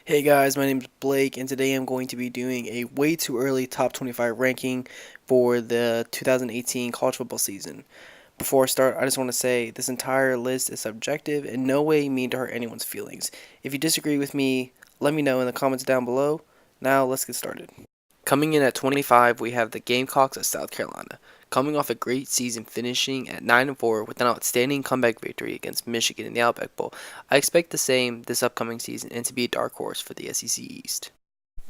Hey guys, my name is Blake, and today I'm going to be doing a way too early top 25 ranking for the 2018 college football season. Before I start, I just want to say this entire list is subjective and no way mean to hurt anyone's feelings. If you disagree with me, let me know in the comments down below. Now let's get started. Coming in at 25, we have the Gamecocks of South Carolina. Coming off a great season, finishing at 9-4 with an outstanding comeback victory against Michigan in the Outback Bowl, I expect the same this upcoming season and to be a dark horse for the SEC East.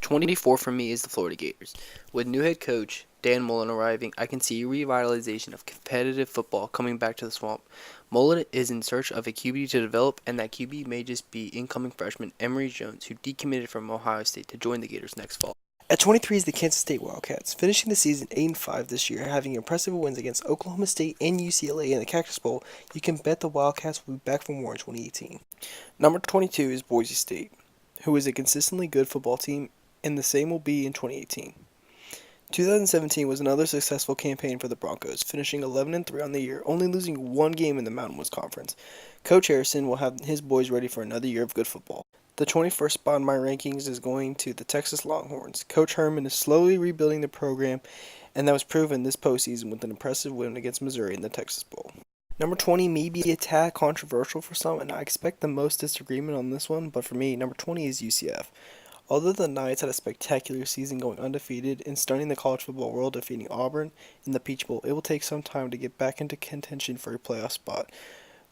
24 for me is the Florida Gators. With new head coach Dan Mullen arriving, I can see a revitalization of competitive football coming back to the swamp. Mullen is in search of a QB to develop, and that QB may just be incoming freshman Emory Jones, who decommitted from Ohio State to join the Gators next fall. At 23 is the Kansas State Wildcats, finishing the season 8-5 this year, having impressive wins against Oklahoma State and UCLA in the Cactus Bowl. You can bet the Wildcats will be back for more in 2018. Number 22 is Boise State, who is a consistently good football team, and the same will be in 2018. 2017 was another successful campaign for the Broncos, finishing 11-3 on the year, only losing one game in the Mountain West Conference. Coach Harrison will have his boys ready for another year of good football. The 21st spot in my rankings is going to the Texas Longhorns. Coach Herman is slowly rebuilding the program, and that was proven this postseason with an impressive win against Missouri in the Texas Bowl. Number 20 may be a tad controversial for some, and I expect the most disagreement on this one, but for me, number 20 is UCF. Although the Knights had a spectacular season going undefeated and stunning the college football world defeating Auburn in the Peach Bowl, it will take some time to get back into contention for a playoff spot,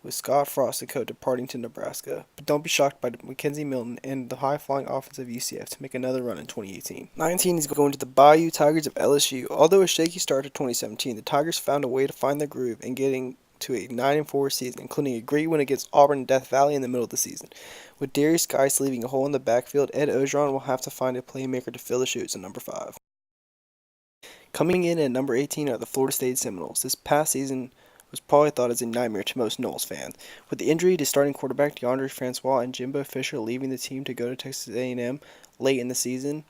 with Scott Frost, the coach, departing to Nebraska. But don't be shocked by Mackenzie Milton and the high-flying offense of UCF to make another run in 2018. 19 is going to the Bayou Tigers of LSU. Although a shaky start to 2017, the Tigers found a way to find their groove and getting to a 9-4 season, including a great win against Auburn and Death Valley in the middle of the season. With Darius Geis leaving a hole in the backfield, Ed Ogeron will have to find a playmaker to fill the shoes at number 5. Coming in at number 18 are the Florida State Seminoles. This past season was probably thought as a nightmare to most Noles fans. With the injury to starting quarterback DeAndre Francois and Jimbo Fisher leaving the team to go to Texas A&M late in the season,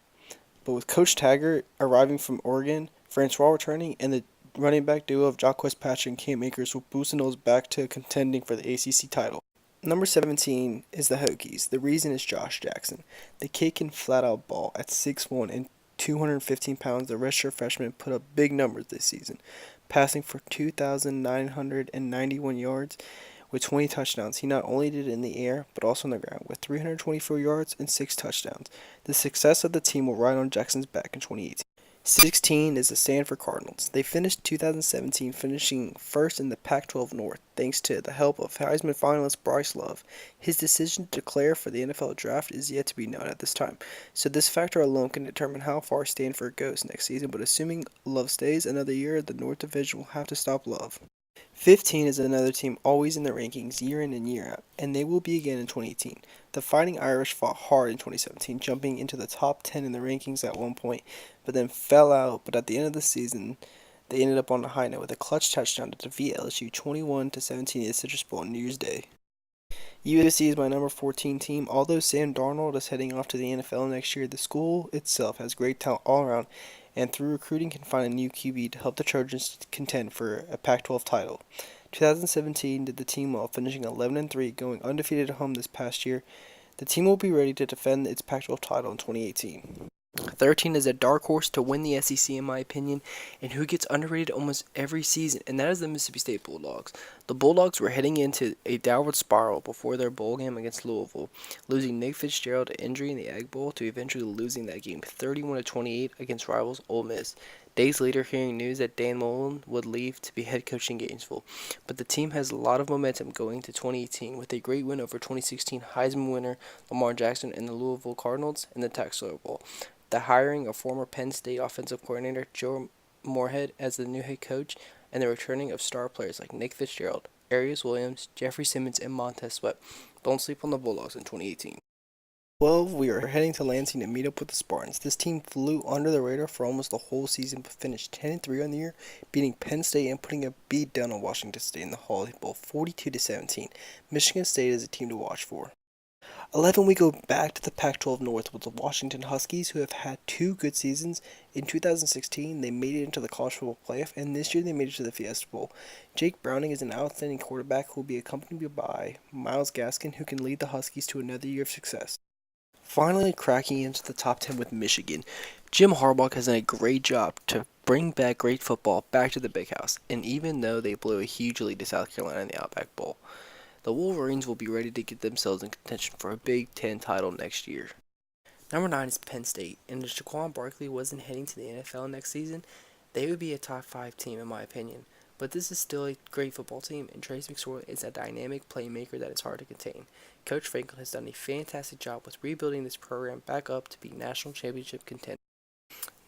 but with Coach Taggart arriving from Oregon, Francois returning, and the running back duo of Jacquez Patrick and Cam Akers will boost the Noles back to contending for the ACC title. Number 17 is the Hokies. The reason is Josh Jackson. The kid can flat out ball at 6'1 and 215 pounds. The redshirt freshman put up big numbers this season, passing for 2,991 yards with 20 touchdowns. He not only did it in the air, but also on the ground with 324 yards and 6 touchdowns. The success of the team will ride on Jackson's back in 2018. 16 is the Stanford Cardinals. They finished 2017 finishing first in the Pac-12 North thanks to the help of Heisman finalist Bryce Love. His decision to declare for the NFL draft is yet to be known at this time, so this factor alone can determine how far Stanford goes next season, but assuming Love stays another year, the North Division will have to stop Love. 15 is another team always in the rankings year in and year out, and they will be again in 2018. The Fighting Irish fought hard in 2017, jumping into the top 10 in the rankings at one point, but then fell out. But at the end of the season, they ended up on a high note with a clutch touchdown to defeat LSU 21-17 in the Citrus Bowl on New Year's Day. USC is my number 14 team. Although Sam Darnold is heading off to the NFL next year, the school itself has great talent all around, and through recruiting can find a new QB to help the Trojans contend for a Pac-12 title. 2017 did the team well, finishing 11-3, going undefeated at home this past year. The team will be ready to defend its Pac-12 title in 2018. 13 is a dark horse to win the SEC in my opinion, and who gets underrated almost every season, and that is the Mississippi State Bulldogs. The Bulldogs were heading into a downward spiral before their bowl game against Louisville, losing Nick Fitzgerald to injury in the Egg Bowl to eventually losing that game 31-28 against rivals Ole Miss. Days later, hearing news that Dan Mullen would leave to be head coach in Gainesville. But the team has a lot of momentum going into 2018 with a great win over 2016 Heisman winner Lamar Jackson and the Louisville Cardinals in the Taxler Bowl. The hiring of former Penn State offensive coordinator Joe Moorhead as the new head coach, and the returning of star players like Nick Fitzgerald, Arius Williams, Jeffrey Simmons, and Montez Sweat. Don't sleep on the Bulldogs in 2018. 12, we are heading to Lansing to meet up with the Spartans. This team flew under the radar for almost the whole season, but finished 10-3 on the year, beating Penn State and putting a beat down on Washington State in the Holiday Bowl 42-17. Michigan State is a team to watch for. 11, we go back to the Pac-12 North with the Washington Huskies, who have had 2 good seasons. In 2016, they made it into the college football playoff, and this year they made it to the Fiesta Bowl. Jake Browning is an outstanding quarterback who will be accompanied by Myles Gaskin, who can lead the Huskies to another year of success. Finally cracking into the top 10 with Michigan. Jim Harbaugh has done a great job to bring back great football back to the big house, and even though they blew a huge lead to South Carolina in the Outback Bowl, the Wolverines will be ready to get themselves in contention for a Big Ten title next year. Number 9 is Penn State, and if Saquon Barkley wasn't heading to the NFL next season, they would be a top 5 team in my opinion. But this is still a great football team, and Trace McSorley is a dynamic playmaker that is hard to contain. Coach Franklin has done a fantastic job with rebuilding this program back up to be national championship contender.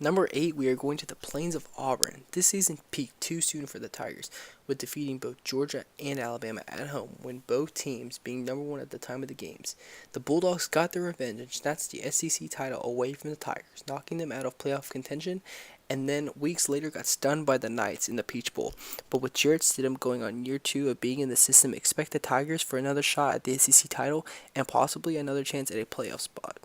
Number 8, we are going to the Plains of Auburn. This season peaked too soon for the Tigers, with defeating both Georgia and Alabama at home, when both teams being number 1 at the time of the games. The Bulldogs got their revenge and snatched the SEC title away from the Tigers, knocking them out of playoff contention, and then weeks later got stunned by the Knights in the Peach Bowl. But with Jarrett Stidham going on year 2 of being in the system, expect the Tigers for another shot at the SEC title and possibly another chance at a playoff spot.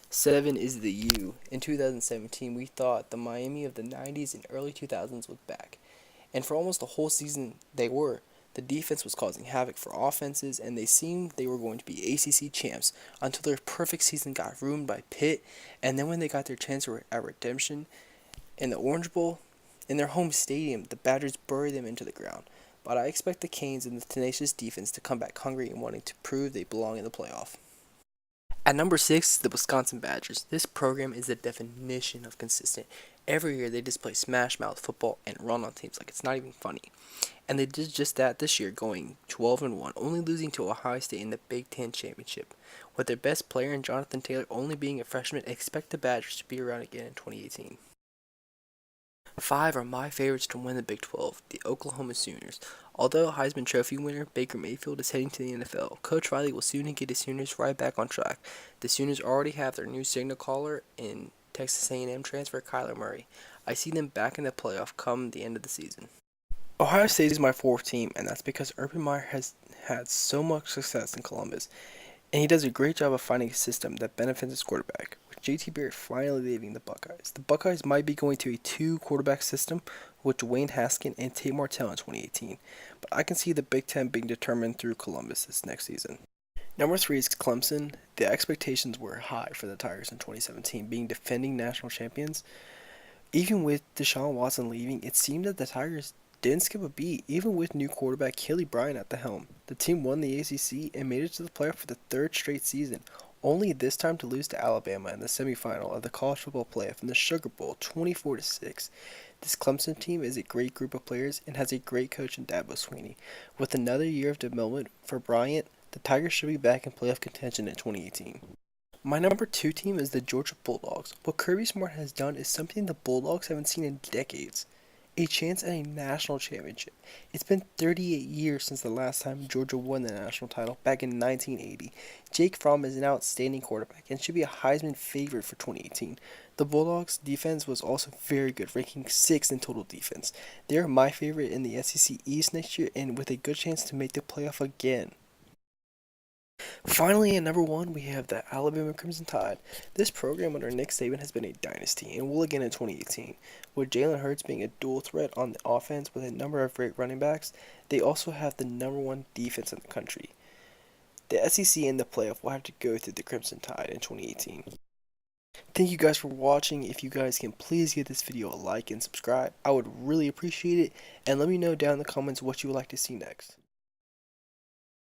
7 is the U. In 2017, we thought the Miami of the 90s and early 2000s was back. And for almost the whole season, they were. The defense was causing havoc for offenses, and they seemed they were going to be ACC champs until their perfect season got ruined by Pitt. And then when they got their chance at redemption in the Orange Bowl, in their home stadium, the Badgers buried them into the ground. But I expect the Canes and the tenacious defense to come back hungry and wanting to prove they belong in the playoff. At number 6, the Wisconsin Badgers. This program is the definition of consistent. Every year they display smash mouth football and run on teams like it's not even funny. And they did just that this year, going 12-1, only losing to Ohio State in the Big Ten Championship. With their best player in Jonathan Taylor only being a freshman, expect the Badgers to be around again in 2018. 5 are my favorites to win the Big 12, the Oklahoma Sooners. Although Heisman Trophy winner Baker Mayfield is heading to the NFL, Coach Riley will soon get his Sooners right back on track. The Sooners already have their new signal caller in Texas A&M transfer Kyler Murray. I see them back in the playoff come the end of the season. Ohio State is my 4th team, and that's because Urban Meyer has had so much success in Columbus, and he does a great job of finding a system that benefits his quarterback. With JT Barrett finally leaving the Buckeyes might be going to a 2-quarterback system with Dwayne Haskins and Tate Martell in 2018, but I can see the Big Ten being determined through Columbus this next season. Number 3 is Clemson. The expectations were high for the Tigers in 2017, being defending national champions. Even with Deshaun Watson leaving, it seemed that the Tigers didn't skip a beat, even with new quarterback Kelly Bryant at the helm. The team won the ACC and made it to the playoff for the 3rd straight season, only this time to lose to Alabama in the semifinal of the college football playoff in the Sugar Bowl 24-6. This Clemson team is a great group of players and has a great coach in Dabo Swinney. With another year of development for Bryant, the Tigers should be back in playoff contention in 2018. My number 2 team is the Georgia Bulldogs. What Kirby Smart has done is something the Bulldogs haven't seen in decades. A chance at a national championship. It's been 38 years since the last time Georgia won the national title, back in 1980. Jake Fromm is an outstanding quarterback and should be a Heisman favorite for 2018. The Bulldogs' defense was also very good, ranking 6th in total defense. They are my favorite in the SEC East next year and with a good chance to make the playoff again. Finally, at number 1, we have the Alabama Crimson Tide. This program under Nick Saban has been a dynasty and will again in 2018. With Jalen Hurts being a dual threat on the offense with a number of great running backs, they also have the number 1 defense in the country. The SEC and the playoff will have to go through the Crimson Tide in 2018. Thank you guys for watching. If you guys can please give this video a like and subscribe, I would really appreciate it. And let me know down in the comments what you would like to see next.